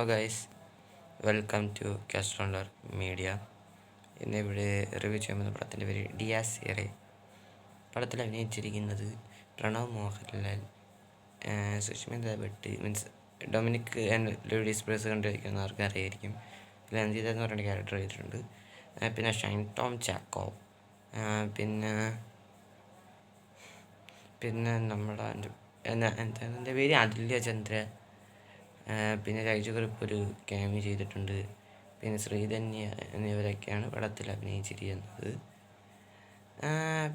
Hello guys, welcome to കാസ്ട്രോളർ media. ഇന്നിവിടെ review ചെയ്യുന്ന പടത്തിൻ്റെ പേര് ഡിയാസിയറെ. പടത്തിൽ അഭിനയിച്ചിരിക്കുന്നത് Pranav Mohanlal, Sushmitha Bhatt, means Dominic and ladies purse കണ്ടിരിക്കുന്നവർക്ക് അറിയായിരിക്കും. ലഞ്ജിത എന്ന് പറയുന്ന ക്യാരക്ടർ ചെയ്തിട്ടുണ്ട്. പിന്നെ ഷൈൻ ടോം ചാക്കോ, പിന്നെ പിന്നെ നമ്മുടെ എൻ്റെ പേര് അതുല്യ ചന്ദ്ര, പിന്നെ രാജകുറുപ്പ് ഒരു ക്യാമി ചെയ്തിട്ടുണ്ട്. പിന്നെ ശ്രീധന്യ എന്നിവരൊക്കെയാണ് പടത്തിൽ അഭിനയിച്ചിരിക്കുന്നത്.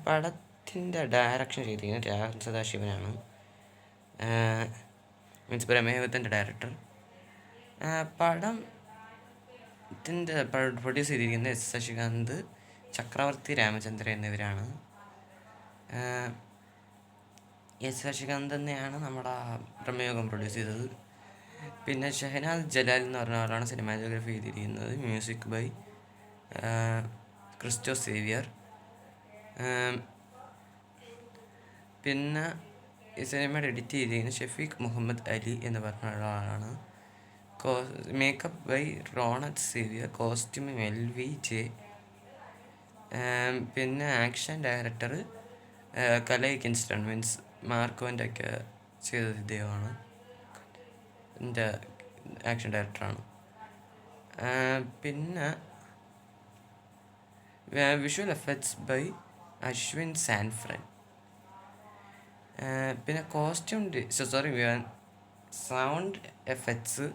പടത്തിൻ്റെ ഡയറക്ഷൻ ചെയ്തിരിക്കുന്നത് രാഹുൽ സദാശിവനാണ്, മീൻസ് പ്രമേഹത്തിൻ്റെ ഡയറക്ടർ. പടത്തിൻ്റെ പ്രൊഡ്യൂസ് ചെയ്തിരിക്കുന്നത് എസ് ശശികാന്ത്, ചക്രവർത്തി രാമചന്ദ്രൻ എന്നിവരാണ്. എസ് ശശികാന്ത് തന്നെയാണ് നമ്മുടെ പ്രമേഹം പ്രൊഡ്യൂസ് ചെയ്തത്. പിന്നെ ഷഹനാസ് ജലാൽ എന്ന് പറഞ്ഞ ആളാണ് സിനിമാറ്റോഗ്രാഫി ചെയ്തിരിക്കുന്നത്. Music by Christo Xavier. പിന്നെ ഈ സിനിമയുടെ എഡിറ്റ് ചെയ്തിരിക്കുന്നത് ഷെഫീഖ് മുഹമ്മദ് അലി എന്ന് പറഞ്ഞ ഒരാളാണ്. മേക്കപ്പ് ബൈ റോണറ്റ് സേവിയർ, കോസ്റ്റ്യൂം LVJ. പിന്നെ action director Kalai Kingston, means മാർക്കോൻ്റെ ഒക്കെ ചെയ്തത് ഇദ്ദേഹമാണ്, എൻ്റെ ആക്ഷൻ ഡയറക്ടറാണ്. പിന്നെ വിഷ്വൽ എഫക്ട്സ് ബൈ അശ്വിൻ സാൻഫ്രൻ. പിന്നെ സൗണ്ട് എഫക്ട്സ്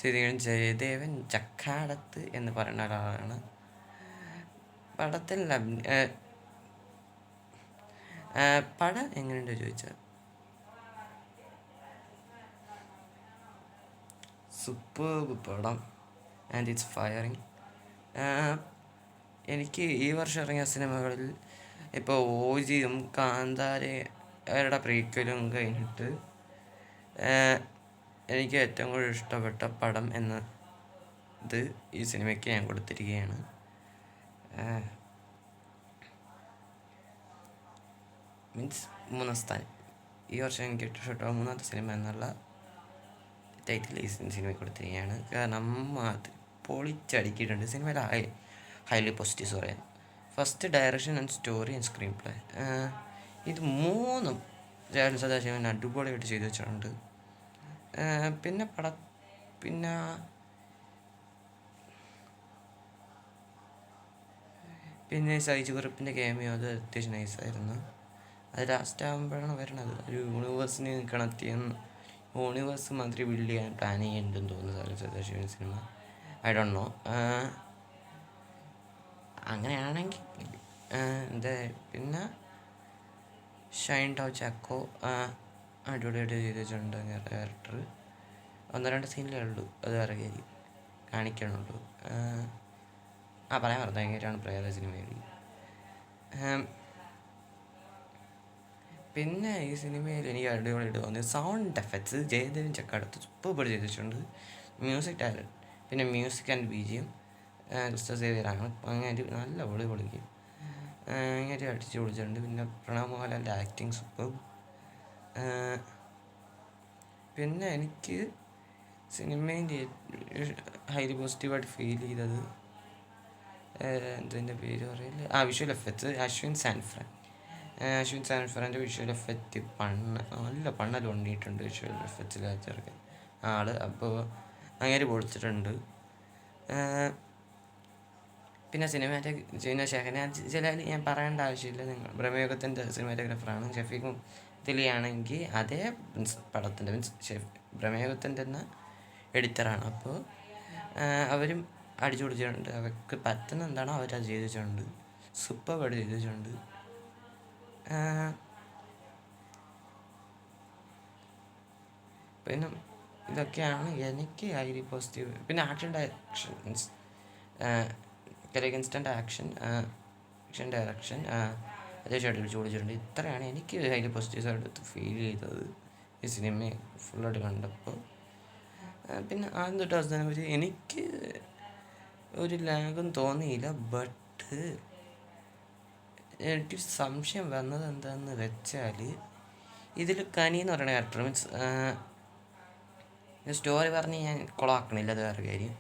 ചെയ്തിരിക്കുന്നത് ജയദേവൻ ചക്കാടത്ത് എന്ന് പറയുന്ന ഒരാളാണ്. പടത്തിൽ പടം എങ്ങനെയുണ്ട് ചോദിച്ചാൽ സൂപ്പർബ് പടം, ആൻഡ് ഇറ്റ്സ് ഫയറിങ്. എനിക്ക് ഈ വർഷം ഇറങ്ങിയ സിനിമകളിൽ ഇപ്പോൾ ഓജിയും കാന്താരയുടെ പ്രീക്വലും കഴിഞ്ഞിട്ട് എനിക്ക് ഏറ്റവും കൂടുതൽ ഇഷ്ടപ്പെട്ട പടം എന്നത് ഈ സിനിമയ്ക്ക് ഞാൻ കൊടുത്തിരിക്കുകയാണ്. മീൻസ് 3ാം സ്ഥാനം. ഈ വർഷം എനിക്ക് ഏറ്റവും ഇഷ്ടപ്പെട്ട 3ാമത്തെ സിനിമ എന്നുള്ള ടൈറ്റിൽ ഈ സിനിമയ്ക്ക് കൊടുത്തിരിക്കുകയാണ്. കാരണം അത് പൊളിച്ചടിക്കിയിട്ടുണ്ട്. സിനിമയിൽ ഹൈലി പോസിറ്റീവ്സ് പറയാം. First, direction and story and screen play. ഇത് 3ഉം രാഹുൽ സദാശിവൻ അടിപൊളിയായിട്ട് ചെയ്തു വെച്ചിട്ടുണ്ട്. പിന്നെ സൈജു കുറുപ്പിൻ്റെ ക്യാമിയോ അത് അത്യാവശ്യം നൈസായിരുന്നു. അത് ലാസ്റ്റ് ആകുമ്പോഴാണ് വരണത്. ഒരു യൂണിവേഴ്സിനെ കണക്ട് ചെയ്യുന്ന യൂണിവേഴ്സ് മാതിരി ബിൽഡ് ചെയ്യാൻ പ്ലാൻ ചെയ്യുന്നുണ്ടെന്ന് തോന്നുന്നു Rahul Sadasivan cinema. I don't know. അങ്ങനെയാണെങ്കിൽ പിന്നെ ഷൈൻ ടോം ചാക്കോ അടിപൊളിയായിട്ട് ചെയ്ത് വെച്ചിട്ടുണ്ട്. ക്യാരക്ടർ 1-2 സീനിലേ ഉള്ളൂ, അത് വേറെ കാര്യം കാണിക്കണുള്ളൂ. പറയാൻ പറഞ്ഞു ഭയങ്കരമാണ് പ്രേത സിനിമയിൽ. പിന്നെ ഈ സിനിമയിൽ എനിക്ക് അടിപൊളിയായിട്ട് തോന്നിയത് sound effects Jayadevan Chakkadath super ചെയ്ത് വെച്ചിട്ടുണ്ട്. പിന്നെ മ്യൂസിക് ആൻഡ് BGM ക്രിസ്റ്റോ സേവിയറാണ്. അങ്ങനെ നല്ല പൊളിക്കും അങ്ങനെ അടിച്ച് പൊളിച്ചിട്ടുണ്ട്. പിന്നെ പ്രണവ് മോഹൻലാലിൻ്റെ ആക്ടിങ് സൂപ്പർ. പിന്നെ എനിക്ക് സിനിമേൻ്റെ ഹൈലി പോസിറ്റീവായിട്ട് ഫീൽ ചെയ്തത് എന്തിൻ്റെ പേര് പറയില്ല, വിഷ്വൽ എഫക്ട്സ്. അശ്വിൻ സാൻഫ്രൻ്റെ വിഷ്വൽ എഫക്റ്റ് നല്ല പണ്ണൽ കൊണ്ടിട്ടുണ്ട് വിഷ്വൽ എഫക്ട്സിൽ ചേർക്കാൻ ആള്. അപ്പോൾ അങ്ങനെ പൊളിച്ചിട്ടുണ്ട്. പിന്നെ ഷഹനാസ് ജലാൽ ഞാൻ പറയേണ്ട ആവശ്യമില്ല, നിങ്ങൾ പ്രമേഹത്തിൻ്റെ സിനിമാറ്റോഗ്രാഫറാണ്. ഷെഫീഖ് ദിലിയാണെങ്കിൽ അതേ പടത്തിൻ്റെ പ്രമേഹത്തിൻ്റെ തന്നെ എഡിറ്ററാണ്. അപ്പോൾ അവരും അടിച്ചു പൊളിച്ചിട്ടുണ്ട്. അവർക്ക് പറ്റുന്ന എന്താണോ അവരത് ചെയ്ത് വെച്ചിട്ടുണ്ട്. സൂപ്പർബായിട്ട് ചെയ്ത് വെച്ചിട്ടുണ്ട്. പിന്നെ ഇതൊക്കെയാണ് എനിക്ക് ഹൈലി പോസിറ്റീവ്. പിന്നെ action directions, instant action direction അത്യാവശ്യം അടിപിടിച്ച് പൊളിച്ചിട്ടുണ്ട്. ഇത്രയാണ് എനിക്ക് ഹൈലി പോസിറ്റീവ്സായിട്ട് ഫീൽ ചെയ്തത് ഈ സിനിമ ഫുള്ളായിട്ട് കണ്ടപ്പോൾ. പിന്നെ ആദ്യം തൊട്ട് അവസാനം വരെ എനിക്ക് ഒരു ലാഗും തോന്നിയില്ല. ബട്ട് എനിക്ക് സംശയം വന്നത് എന്താണെന്ന് വെച്ചാൽ ഇതിൽ കനി എന്ന് പറയുന്ന ക്യാരക്ടർ, മീൻസ് സ്റ്റോറി പറഞ്ഞ് ഞാൻ കുളമാക്കണില്ല, അത് വേറെ കാര്യം.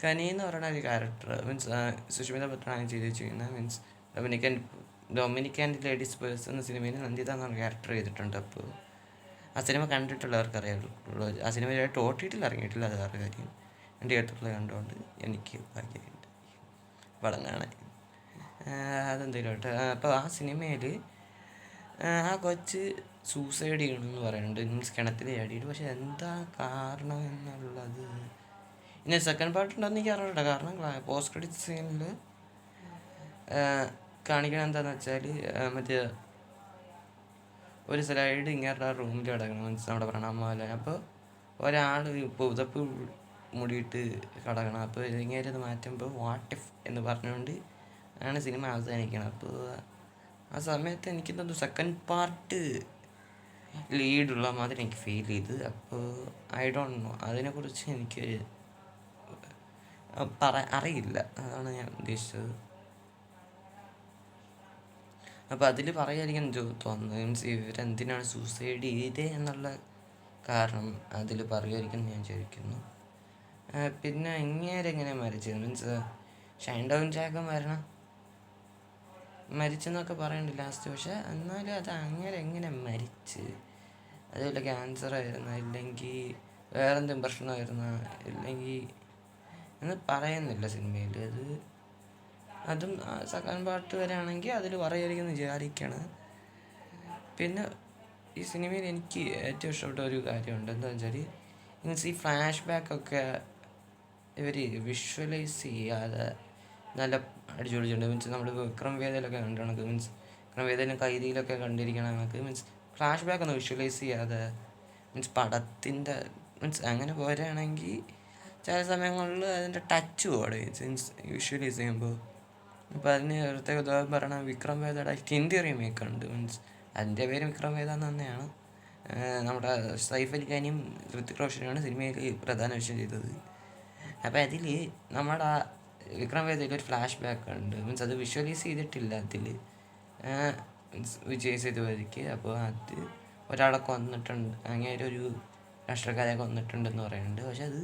കനി എന്ന് പറയുന്ന ഒരു ക്യാരക്ടർ മീൻസ് സുഷ്മിത പത്രാണ് ചെയ്ത് വെച്ചിരിക്കുന്നത്. മീൻസ് ഡൊമിനിക് ലേഡീസ് പേഴ്സ് എന്ന സിനിമയിൽ നന്ദിത എന്ന ക്യാരക്ടർ ചെയ്തിട്ടുണ്ട്. അപ്പോൾ ആ സിനിമ കണ്ടിട്ടുള്ളവർക്ക് അറിയാവുള്ളൂ. ആ സിനിമ OTT ഇറങ്ങിയിട്ടില്ല, അത് വേറെ കാര്യം. എൻ്റെ അടുത്തുള്ള കണ്ടുകൊണ്ട് എനിക്ക് ഭാഗ്യമുണ്ട് പടം കാണാൻ. അതെന്തെങ്കിലും ആട്ടെ. അപ്പോൾ ആ സിനിമയിൽ ആ കൊച്ച് സൂസൈഡ് ചെയ്യണമെന്ന് പറയുന്നുണ്ട്, മീൻസ് കിണറ്റിൽ ചാടിയിട്ട്. പക്ഷെ എന്താ കാരണം എന്നുള്ളത് ഇനി സെക്കൻഡ് പാർട്ട് ഉണ്ടെന്ന് എനിക്ക് അറിയില്ല. കാരണം പോസ്റ്റ് ക്രെഡിറ്റ് സീനിൽ കാണിക്കണം എന്താണെന്ന് വെച്ചാൽ മറ്റേ ഒരു സ്ലൈഡ് ഇങ്ങനെ റൂമിൽ കിടക്കണം, മീൻസ് നമ്മുടെ പ്രണാമോല. അപ്പോൾ ഒരാൾ പുതപ്പ് മുടിയിട്ട് കിടക്കണം. അപ്പോൾ ഇങ്ങനെ അത് മാറ്റുമ്പോൾ വാട്ട് ഇഫ് എന്ന് പറഞ്ഞുകൊണ്ട് ആണ് സിനിമ അവസാനിക്കണം. അപ്പോൾ ആ സമയത്ത് എനിക്ക് തോന്നുന്നു സെക്കൻഡ് പാർട്ട് ലീഡുള്ള മാതിരി എനിക്ക് ഫീൽ ചെയ്ത്. അപ്പോൾ ഐ ഡോണ്ട് നോ, അതിനെക്കുറിച്ച് എനിക്ക് അറിയില്ല, അതാണ് ഞാൻ ഉദ്ദേശിച്ചത്. അപ്പോൾ അതിൽ പറയാതിരിക്കാൻ തോന്നുന്നത് മീൻസ് ഇവരെന്തിനാണ് സൂസൈഡ് ചെയ്തത് എന്നുള്ള കാരണം അതിൽ പറയുമായിരിക്കും ഞാൻ വിചാരിക്കുന്നു. പിന്നെ ഇങ്ങേരെങ്ങനെ മരിച്ചത് മീൻസ് ഷൈൻ ഡൗൺ ജാക്ക് മരിച്ചെന്നൊക്കെ പറയുന്നുണ്ട് ലാസ്റ്റ്. പക്ഷെ എന്നാലും അത് അങ്ങനെ എങ്ങനെ മരിച്ച്, അതുപോലെ ക്യാൻസർ ആയിരുന്ന, ഇല്ലെങ്കിൽ വേറെന്തെങ്കിലും പ്രശ്നമായിരുന്ന, ഇല്ലെങ്കിൽ എന്ന് പറയുന്നില്ല സിനിമയിൽ. അതും സെക്കൻഡ് പാർട്ട് വരെയാണെങ്കിൽ അതിൽ പറയുമായിരിക്കും വിചാരിക്കണം. പിന്നെ ഈ സിനിമയിൽ എനിക്ക് ഏറ്റവും ഇഷ്ടപ്പെട്ട ഒരു കാര്യമുണ്ട്, എന്താണെന്ന് വെച്ചാൽ മീൻസ് ഈ ഫ്ലാഷ് ബാക്കൊക്കെ ഇവർ വിഷ്വലൈസ് ചെയ്യാതെ നല്ല അടിച്ചുപൊളിച്ചിട്ടുണ്ട്. മീൻസ് നമ്മൾ വിക്രം വേദയിലൊക്കെ കണ്ടിട്ടുണ്ട്, മീൻസ് വിക്രം വേദയിലും കൈദിയിലൊക്കെ കണ്ടിരിക്കണം നമുക്ക്. മീൻസ് ഫ്ലാഷ് ബാക്ക് ഒന്ന് വിഷ്വലൈസ് ചെയ്യാതെ മീൻസ് പടത്തിൻ്റെ മീൻസ് അങ്ങനെ പോരുകയാണെങ്കിൽ ചില സമയങ്ങളിൽ അതിൻ്റെ ടച്ച് പോടെ മീൻസ് വിഷ്വലൈസ് ചെയ്യുമ്പോൾ. അപ്പോൾ അതിന് പ്രത്യേക ഉദാഹരണം പറയണം, വിക്രം വേദയുടെ ഹിന്ദി റീമേക്ക് ഉണ്ട്. മീൻസ് അതിൻ്റെ പേര് വിക്രം വേദ എന്ന് തന്നെയാണ്. നമ്മുടെ സൈഫ് അലി ഖാനും ഋത്തിക് റോഷനുമാണ് സിനിമയിൽ പ്രധാന വിഷയം ചെയ്തത്. അപ്പോൾ അതിൽ നമ്മുടെ വിക്രം വേദയിൽ ഒരു ഫ്ലാഷ് ബാക്ക് ഉണ്ട്. മീൻസ് അത് വിഷ്വലൈസ് ചെയ്തിട്ടില്ല അതിൽ, മീൻസ് വിജയ് സേതുപതിക്ക്. അപ്പോൾ അത് ഒരാളെ കൊന്നിട്ടുണ്ട്, അങ്ങനെ ഒരു രാഷ്ട്രീയക്കാരെ കൊന്നിട്ടുണ്ടെന്ന് പറയുന്നുണ്ട്. പക്ഷെ അത്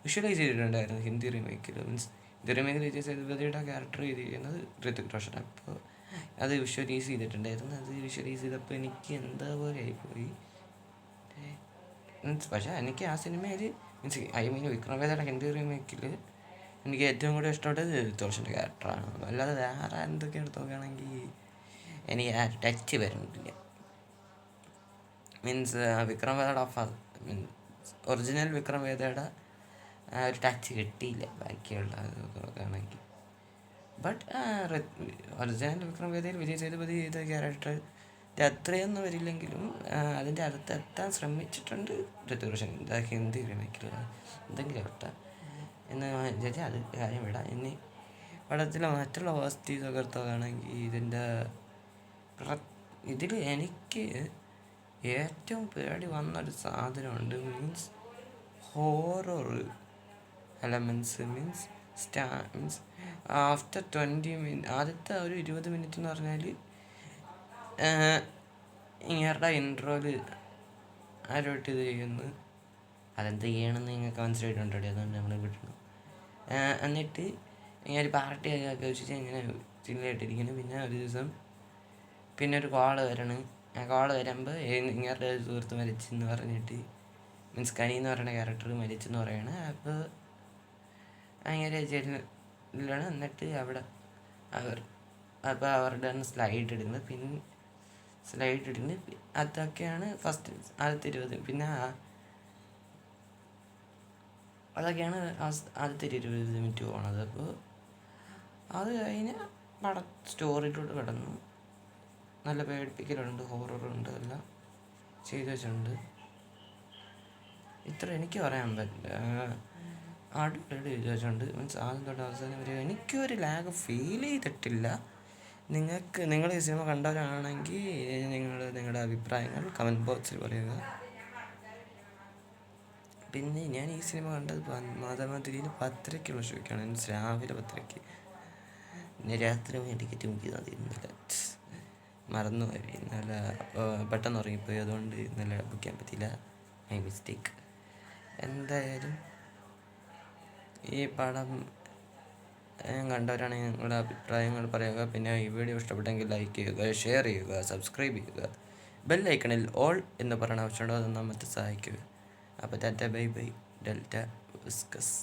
വിഷ്വലൈസ് ചെയ്തിട്ടുണ്ടായിരുന്നു ഹിന്ദി റീമേക്കിൽ. മീൻസ് ഹിന്ദി റീമേക്കിൽ വിജയ് സേതുപതിയുടെ ക്യാരക്ടർ ചെയ്തിരിക്കുന്നത് ഋത്തിക് റോഷൻ. അപ്പോൾ അത് വിഷ്വലൈസ് ചെയ്തിട്ടുണ്ടായിരുന്നു. അത് വിഷ്വലൈസ് ചെയ്തപ്പോൾ എനിക്ക് എന്താ പോലെ ആയിപ്പോയി. മീൻസ് പക്ഷേ എനിക്ക് ആ സിനിമയിൽ മീൻസ് വിക്രം വേദയുടെ ഹിന്ദി റീമേക്കിൽ എനിക്ക് ഏറ്റവും കൂടുതൽ ഇഷ്ടപ്പെട്ടത് ഋത്തിക് റോഷൻ്റെ ക്യാരക്ടറാണ്. അല്ലാതെ വേറെ എന്തൊക്കെ എടുത്ത് നോക്കുകയാണെങ്കിൽ എനിക്ക് ആ ടച്ച് വരുന്നില്ല. മീൻസ് വിക്രം വേദയുടെ മീൻസ് ഒറിജിനൽ വിക്രം വേദയുടെ ഒരു ടച്ച് കിട്ടിയില്ല ബാക്കിയുള്ള നോക്കുകയാണെങ്കിൽ. ബട്ട് ഒറിജിനൽ വിക്രം വേദയിൽ വിജയ് സേതുപതി ചെയ്ത ക്യാരക്ടർ അത്രയൊന്നും വരില്ലെങ്കിലും അതിൻ്റെ അടുത്തെത്താൻ ശ്രമിച്ചിട്ടുണ്ട് ഋത്തിക് റോഷൻ ഹിന്ദി റീമേക്കിൽ എന്തെങ്കിലും ആവട്ടെ എന്ന് വിചാരിച്ചാൽ അത് കാര്യം വിടാം. ഇനി പടത്തിലെ മറ്റുള്ള പോസിറ്റീവ്സൊക്കെ എടുത്തുകയാണെങ്കിൽ ഇതിൽ എനിക്ക് ഏറ്റവും പേടി വന്നൊരു സാധനമുണ്ട്. Means horror elements. Means means after 20 minute, ആദ്യത്തെ ഒരു 20 മിനിറ്റ് എന്ന് പറഞ്ഞാൽ ഇങ്ങേരുടെ ഇൻട്രോയിൽ ആരോട്ട് ഇത് ചെയ്യുന്നു, അതെന്ത് ചെയ്യണമെന്ന് നിങ്ങൾക്ക് മനസ്സിലായിട്ടുണ്ടോ, അതുകൊണ്ട് നമ്മൾ വിട്ടു. എന്നിട്ട് ഇങ്ങനെ ഒരു പാർട്ടി ഒക്കെ വെച്ചിട്ട് ഇങ്ങനെ ചില്ലായിട്ടിരിക്കുന്നു. പിന്നെ ഒരു ദിവസം പിന്നെ ഒരു കോള് വരണം. ആ കോള് വരുമ്പോൾ ഇങ്ങേരുടെ സുഹൃത്ത് മരിച്ചെന്ന് പറഞ്ഞിട്ട് മീൻസ് കനി എന്ന് പറയുന്ന ക്യാരക്ടർ മരിച്ചെന്ന് പറയണം. അപ്പോൾ അങ്ങനെ ജയിലാണ്. എന്നിട്ട് അവിടെ അപ്പോൾ അവരുടെ സ്ലൈഡ് ഇടുന്നത്. പിന്നെ സ്ലൈഡ് ഇടുന്നത് അതൊക്കെയാണ് ഫസ്റ്റ് ആദ്യത്തെ 20. പിന്നെ അതൊക്കെയാണ് ആദ്യത്തെ 20 മിനിറ്റ് പോകണത്. അപ്പോൾ അത് കഴിഞ്ഞ് സ്റ്റോറിയിലൂടെ കിടന്നു. നല്ല പേടിപ്പിക്കലുണ്ട്, ഹൊററുണ്ട്, എല്ലാം ചെയ്തു വെച്ചിട്ടുണ്ട്. ഇത്ര എനിക്ക് പറയാൻ പറ്റില്ല. അടിപൊളിയായിട്ട് ചെയ്തു വെച്ചിട്ടുണ്ട്. മീൻസ് ആദ്യം തൊട്ട് അവസാനം വരെ എനിക്കൊരു ലാഗ് ഫീൽ ചെയ്തിട്ടില്ല. നിങ്ങൾ ഈ സിനിമ കണ്ടവരാണെങ്കിൽ നിങ്ങളുടെ അഭിപ്രായങ്ങൾ കമൻറ്റ് ബോക്സിൽ പറയുക. പിന്നെ ഞാൻ ഈ സിനിമ കണ്ടത് മാതാമാതിരിയിൽ 10:30 ഷോയ്ക്കാണ്. മീൻസ് രാവിലെ 10:30. പിന്നെ രാത്രി ടിക്കറ്റ് ബുക്ക് ചെയ്താൽ തീരുന്നില്ല, മറന്നുപോയി. നല്ല പെട്ടെന്ന് ഉറങ്ങിപ്പോയി, അതുകൊണ്ട് ഇന്നലെ ബുക്ക് ചെയ്യാൻ പറ്റിയില്ല. My mistake. എന്തായാലും ഈ പടം കണ്ടവരാണെങ്കിൽ നിങ്ങളുടെ അഭിപ്രായങ്ങൾ പറയുക. പിന്നെ ഈ വീഡിയോ ഇഷ്ടപ്പെട്ടെങ്കിൽ ലൈക്ക് ചെയ്യുക, ഷെയർ ചെയ്യുക, സബ്സ്ക്രൈബ് ചെയ്യുക. ബെല്ലൈക്കണിൽ ഓൾ എന്ന് പറയുന്ന ഓപ്ഷൻ അത് നമ്മത്തെ സഹായിക്കുക. അപ്പോൾ Tata bye bye delta viscous.